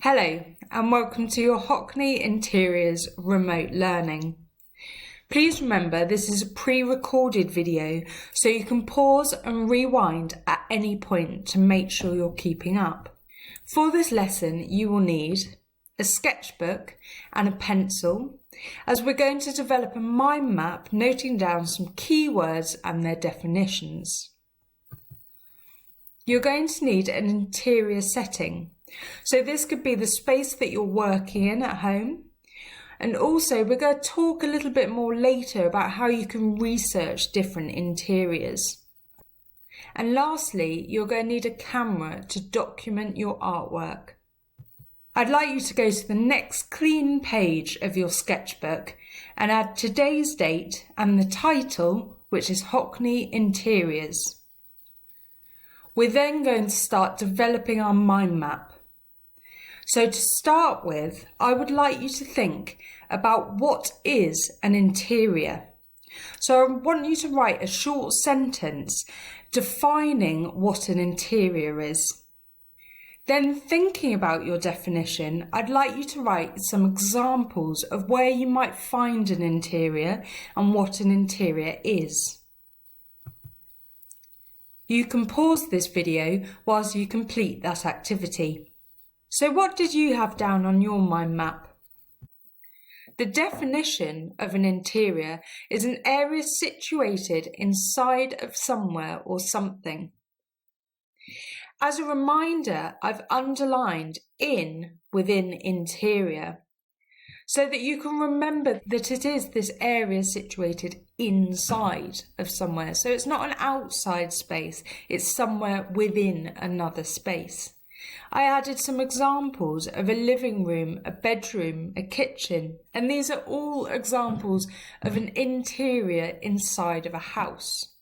Hello and welcome to your Hockney Interiors remote learning. Please remember this is a pre-recorded video so you can pause and rewind at any point to make sure you're keeping up. For this lesson you will need a sketchbook and a pencil, as we're going to develop a mind map noting down some keywords and their definitions. You're going to need an interior setting. So this could be the space that you're working in at home. And also we're going to talk a little bit more later about how you can research different interiors. And lastly, you're going to need a camera to document your artwork. I'd like you to go to the next clean page of your sketchbook and add today's date and the title, which is Hockney Interiors. We're then going to start developing our mind map. So to start with, I would like you to think about what is an interior. So I want you to write a short sentence defining what an interior is. Then thinking about your definition, I'd like you to write some examples of where you might find an interior and what an interior is. You can pause this video whilst you complete that activity. So what did you have down on your mind map? The definition of an interior is an area situated inside of somewhere or something. As a reminder, I've underlined in within interior so that you can remember that it is this area situated inside of somewhere. So it's not an outside space, it's somewhere within another space. I added some examples of a living room, a bedroom, a kitchen, and these are all examples of an interior inside of a house.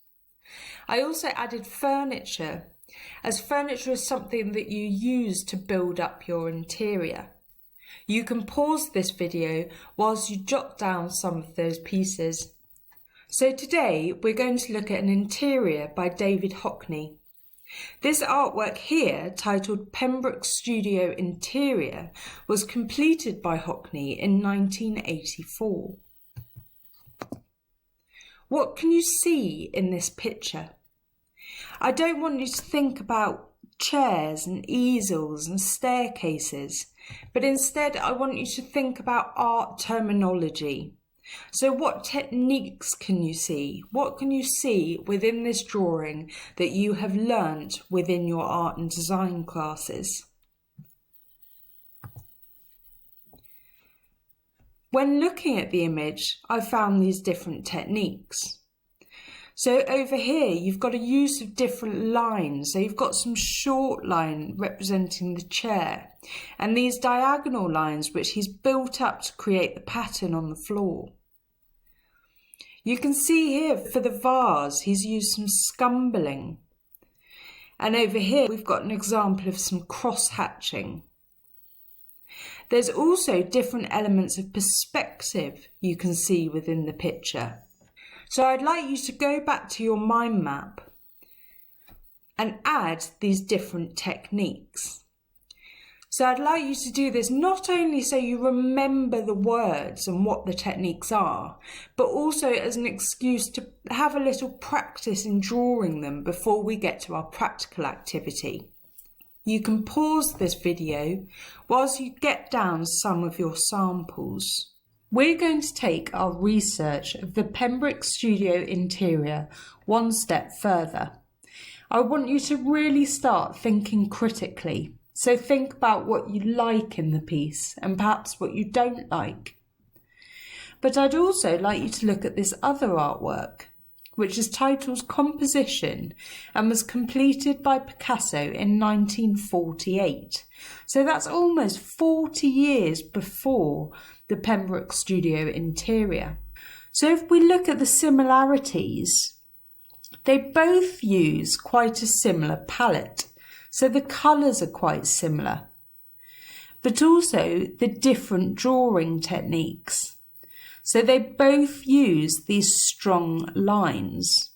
I also added furniture, as furniture is something that you use to build up your interior. You can pause this video whilst you jot down some of those pieces. So today we're going to look at an interior by David Hockney. This artwork here, titled Pembroke Studio Interior, was completed by Hockney in 1984. What can you see in this picture? I don't want you to think about chairs and easels and staircases, but instead I want you to think about art terminology. So what techniques can you see? What can you see within this drawing that you have learnt within your art and design classes? When looking at the image, I found these different techniques. So over here, you've got a use of different lines. So you've got some short line representing the chair and these diagonal lines which he's built up to create the pattern on the floor. You can see here for the vase, he's used some scumbling. And over here, we've got an example of some cross-hatching. There's also different elements of perspective you can see within the picture. So I'd like you to go back to your mind map and add these different techniques. So I'd like you to do this not only so you remember the words and what the techniques are, but also as an excuse to have a little practice in drawing them before we get to our practical activity. You can pause this video whilst you get down some of your samples. We're going to take our research of the Pembroke Studio interior one step further. I want you to really start thinking critically. So think about what you like in the piece and perhaps what you don't like. But I'd also like you to look at this other artwork, which is titled Composition and was completed by Picasso in 1948. So that's almost 40 years before the Pembroke Studio interior. So if we look at the similarities, they both use quite a similar palette. So the colours are quite similar, but also the different drawing techniques. So they both use these strong lines.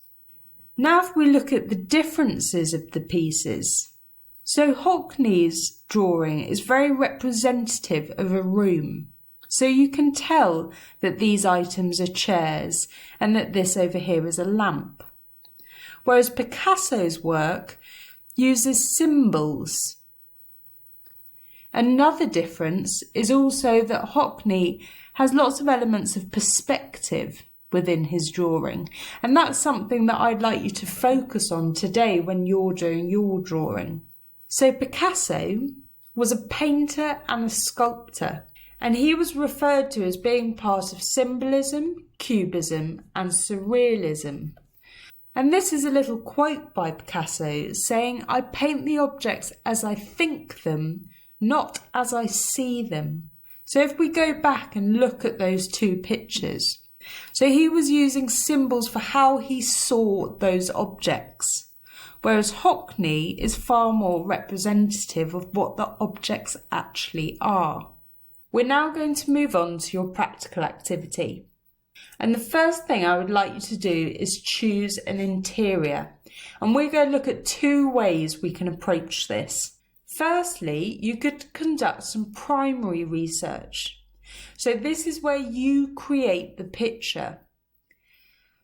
Now if we look at the differences of the pieces, So Hockney's drawing is very representative of a room. So you can tell that these items are chairs and that this over here is a lamp. Whereas Picasso's work uses symbols. Another difference is also that Hockney has lots of elements of perspective within his drawing, and that's something that I'd like you to focus on today when you're doing your drawing. So Picasso was a painter and a sculptor, and he was referred to as being part of symbolism, cubism and surrealism. And this is a little quote by Picasso saying, "I paint the objects as I think them, not as I see them." So if we go back and look at those two pictures, so he was using symbols for how he saw those objects, whereas Hockney is far more representative of what the objects actually are. We're now going to move on to your practical activity. And the first thing I would like you to do is choose an interior. And we're going to look at two ways we can approach this. Firstly, you could conduct some primary research. So this is where you create the picture.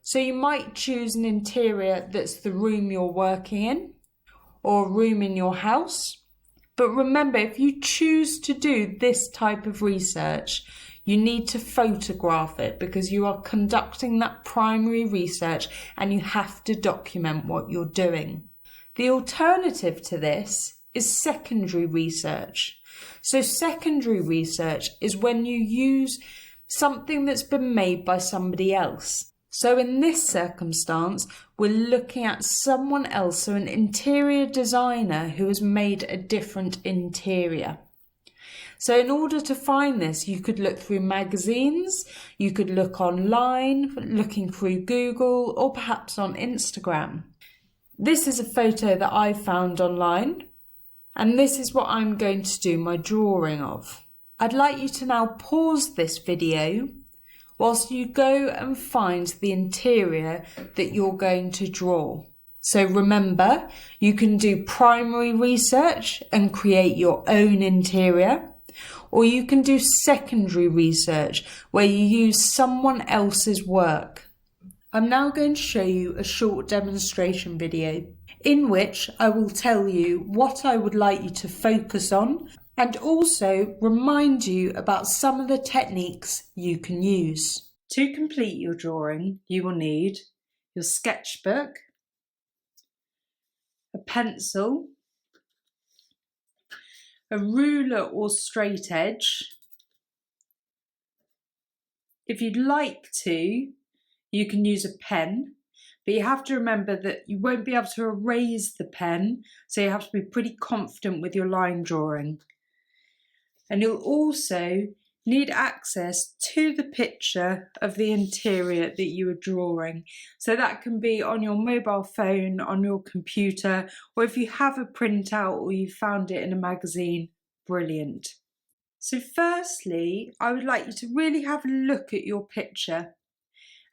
So you might choose an interior that's the room you're working in or a room in your house. But remember, if you choose to do this type of research, you need to photograph it because you are conducting that primary research and you have to document what you're doing. The alternative to this is secondary research. So secondary research is when you use something that's been made by somebody else. So in this circumstance, we're looking at someone else, so an interior designer who has made a different interior. So in order to find this, you could look through magazines, you could look online, looking through Google, or perhaps on Instagram. This is a photo that I found online, and this is what I'm going to do my drawing of. I'd like you to now pause this video whilst you go and find the interior that you're going to draw. So remember, you can do primary research and create your own interior, or you can do secondary research where you use someone else's work. I'm now going to show you a short demonstration video in which I will tell you what I would like you to focus on and also remind you about some of the techniques you can use. To complete your drawing, you will need your sketchbook, a pencil, a ruler or straight edge. If you'd like to, you can use a pen, but you have to remember that you won't be able to erase the pen, so you have to be pretty confident with your line drawing. And you'll also need access to the picture of the interior that you are drawing. So that can be on your mobile phone, on your computer, or if you have a printout or you found it in a magazine, brilliant. So firstly, I would like you to really have a look at your picture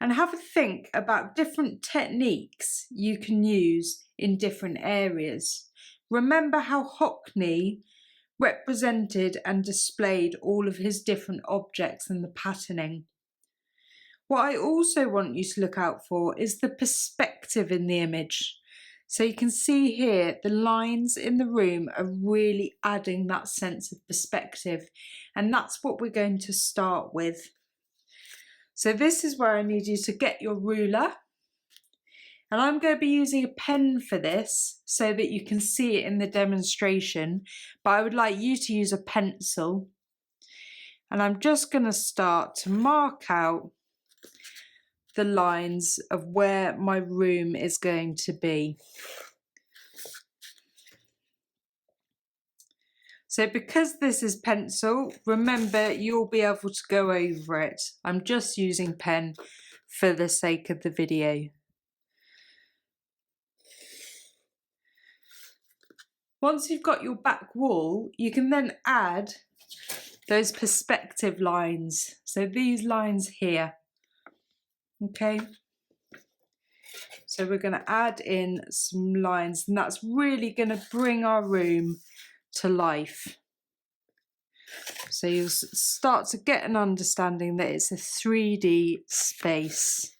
and have a think about different techniques you can use in different areas. Remember how Hockney represented and displayed all of his different objects and the patterning. What I also want you to look out for is the perspective in the image. So you can see here the lines in the room are really adding that sense of perspective, and that's what we're going to start with. So this is where I need you to get your ruler, and I'm going to be using a pen for this so that you can see it in the demonstration, but I would like you to use a pencil. And I'm just going to start to mark out the lines of where my room is going to be. So because this is pencil, remember you'll be able to go over it. I'm just using pen for the sake of the video. Once you've got your back wall, you can then add those perspective lines. So these lines here, okay? So we're going to add in some lines, and that's really going to bring our room to life. So you'll start to get an understanding that it's a 3D space.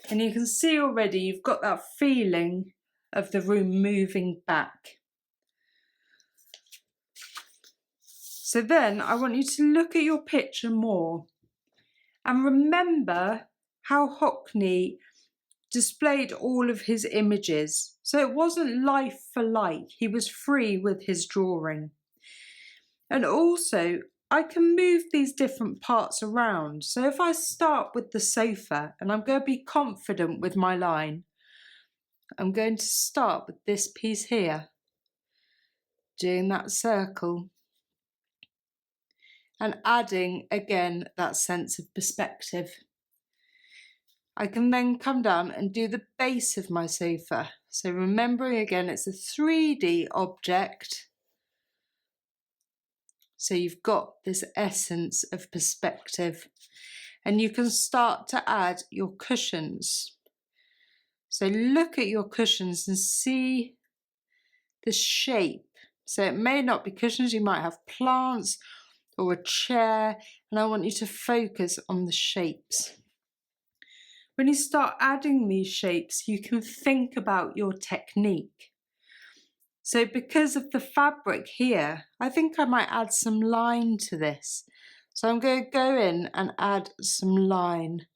And you can see already you've got that feeling of the room moving back. So then I want you to look at your picture more and remember how Hockney displayed all of his images. So it wasn't life for like, he was free with his drawing. And also, I can move these different parts around. So if I start with the sofa, and I'm going to be confident with my line, I'm going to start with this piece here, doing that circle, and adding again that sense of perspective. I can then come down and do the base of my sofa. So remembering again, it's a 3D object. So you've got this essence of perspective, and you can start to add your cushions. So look at your cushions and see the shape. So it may not be cushions, you might have plants or a chair, and I want you to focus on the shapes. When you start adding these shapes, you can think about your technique. So because of the fabric here, I think I might add some line to this. So I'm going to go in and add some line.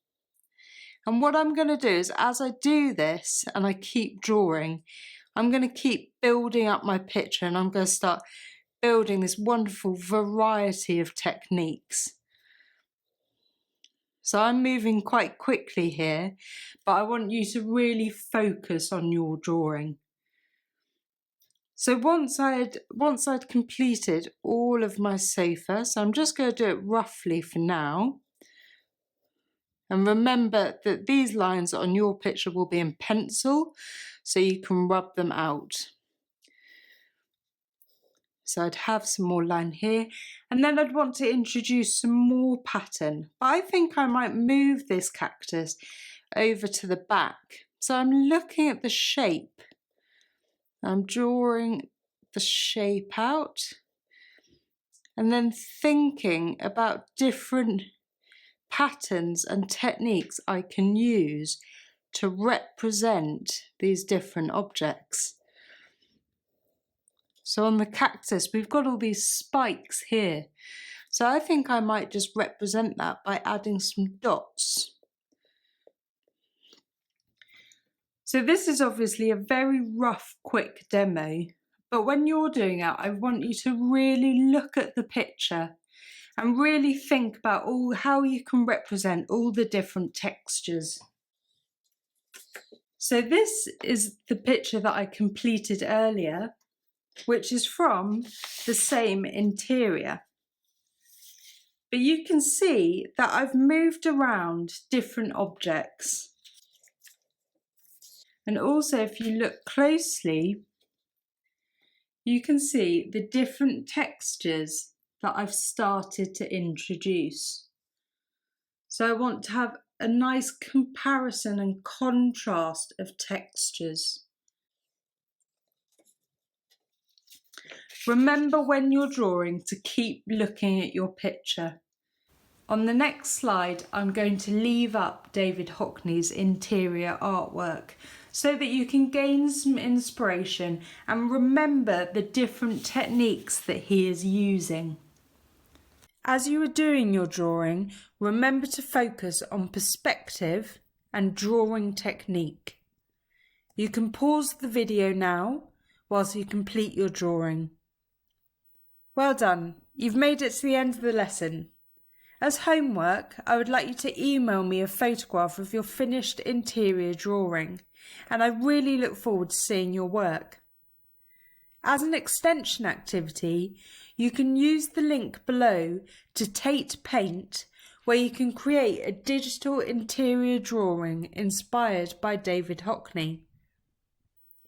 And what I'm going to do is, as I do this and I keep drawing, I'm going to keep building up my picture, and I'm going to start building this wonderful variety of techniques. So I'm moving quite quickly here, but I want you to really focus on your drawing. So once I'd completed all of my sofa, so I'm just going to do it roughly for now. And remember that these lines on your picture will be in pencil, so you can rub them out. So I'd have some more line here, and then I'd want to introduce some more pattern. But I think I might move this cactus over to the back. So I'm looking at the shape. I'm drawing the shape out and then thinking about different patterns and techniques I can use to represent these different objects. So on the cactus, we've got all these spikes here. So I think I might just represent that by adding some dots. So this is obviously a very rough, quick demo, but when you're doing it, I want you to really look at the picture and really think about how you can represent all the different textures. So this is the picture that I completed earlier, which is from the same interior. But you can see that I've moved around different objects. And also, if you look closely, you can see the different textures that I've started to introduce. So I want to have a nice comparison and contrast of textures. Remember when you're drawing to keep looking at your picture. On the next slide, I'm going to leave up David Hockney's interior artwork so that you can gain some inspiration and remember the different techniques that he is using. As you are doing your drawing, remember to focus on perspective and drawing technique. You can pause the video now whilst you complete your drawing. Well done, you've made it to the end of the lesson. As homework, I would like you to email me a photograph of your finished interior drawing, and I really look forward to seeing your work. As an extension activity, you can use the link below to Tate Paint, where you can create a digital interior drawing inspired by David Hockney.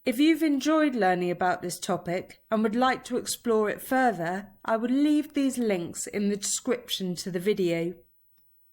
If you've enjoyed learning about this topic and would like to explore it further, I will leave these links in the description to the video.